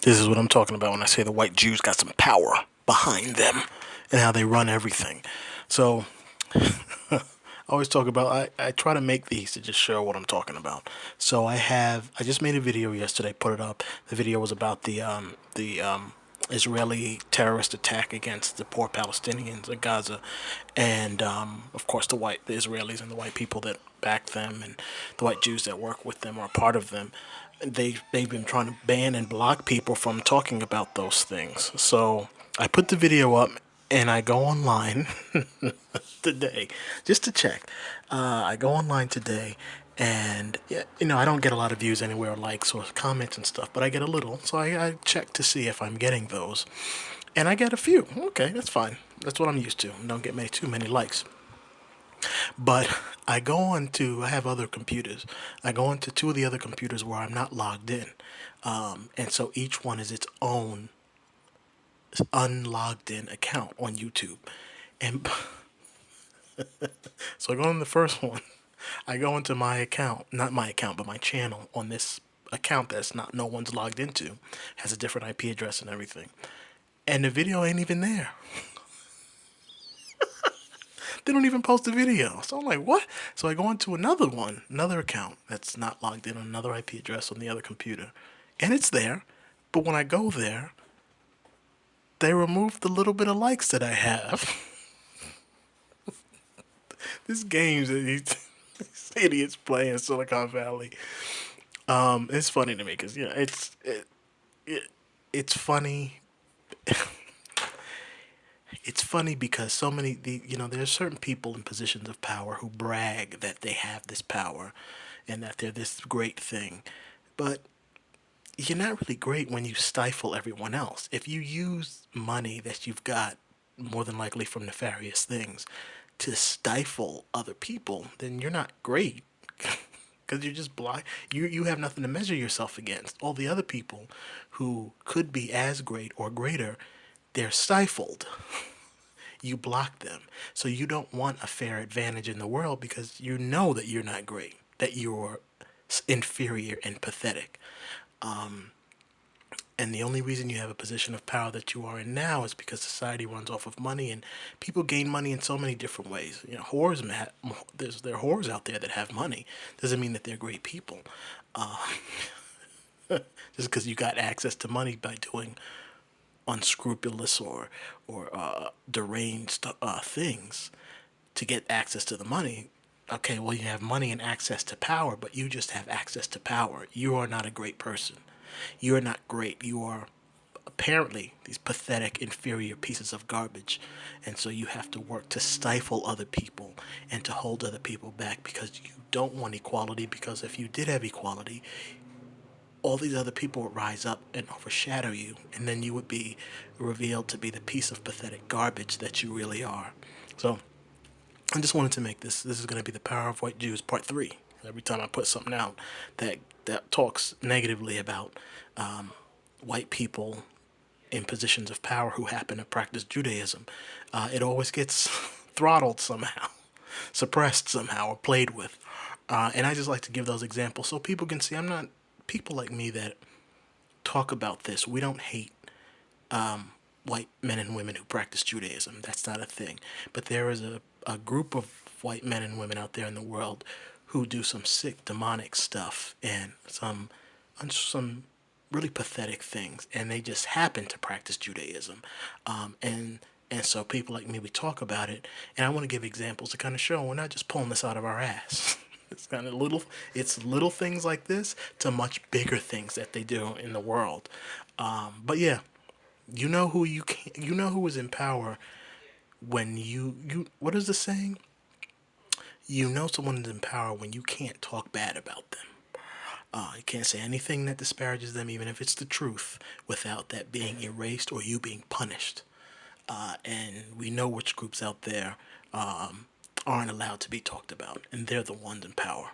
This is what I'm talking about when I say the white Jews got some power behind them and how they run everything. So I always talk about I try to make these to just show what I'm talking about. So I just made a video yesterday, put it up. The video was about the Israeli terrorist attack against the poor Palestinians in Gaza, and of course the Israelis and the white people that back them and the white Jews that work with them or are part of them. They've been trying to ban and block people from talking about those things. So I put the video up and I go online today just to check. I go online today, and yeah, I don't get a lot of views anywhere, likes or comments and stuff, but I get a little. So I check to see if I'm getting those, and I get a few. Okay, that's fine. That's what I'm used to. Don't get too many likes. But I have other computers. I go into two of the other computers where I'm not logged in. And so each one is its own unlogged in account on YouTube. And so I go in the first one. I go into my account, not my account, but my channel on this account that's not no one's logged into, has a different IP address and everything. And the video ain't even there. They don't even post the video. So I'm like, what? So I go into another one, another account that's not logged in, another IP address on the other computer. And it's there. But when I go there, they remove the little bit of likes that I have. This game's that these idiots play in Silicon Valley. It's funny to me because it's funny. It's funny because so many there's certain people in positions of power who brag that they have this power, and that they're this great thing, but you're not really great when you stifle everyone else. If you use money that you've got, more than likely from nefarious things, to stifle other people, then you're not great. Because you're just blind. You have nothing to measure yourself against. All the other people who could be as great or greater, they're stifled. You block them. So you don't want a fair advantage in the world because you know that you're not great, that you're inferior and pathetic. And the only reason you have a position of power that you are in now is because society runs off of money, and people gain money in so many different ways. Whores, there are whores out there that have money. Doesn't mean that they're great people. Uh, just because you got access to money by doing unscrupulous or deranged things to get access to the money. Okay, well, you have money and access to power, but you just have access to power. You are not a great person. You are not great. You are apparently these pathetic, inferior pieces of garbage. And so you have to work to stifle other people and to hold other people back because you don't want equality. Because if you did have equality, all these other people would rise up and overshadow you, and then you would be revealed to be the piece of pathetic garbage that you really are. So I just wanted to make this is going to be the Power of White Jews part 3. Every time I put something out that talks negatively about white people in positions of power who happen to practice Judaism, it always gets throttled somehow, suppressed somehow, or played with. And I just like to give those examples so people can see I'm not people like me that talk about this. We don't hate white men and women who practice Judaism. That's not a thing. But there is a group of white men and women out there in the world who do some sick demonic stuff and some really pathetic things, and they just happen to practice Judaism. And so people like me, we talk about it, and I want to give examples to kind of show we're not just pulling this out of our ass. It's little things like this to much bigger things that they do in the world. But yeah, you know who is in power when what is the saying? You know someone is in power when you can't talk bad about them. You can't say anything that disparages them, even if it's the truth, without that being erased or you being punished. And we know which groups out there aren't allowed to be talked about, and they're the ones in power.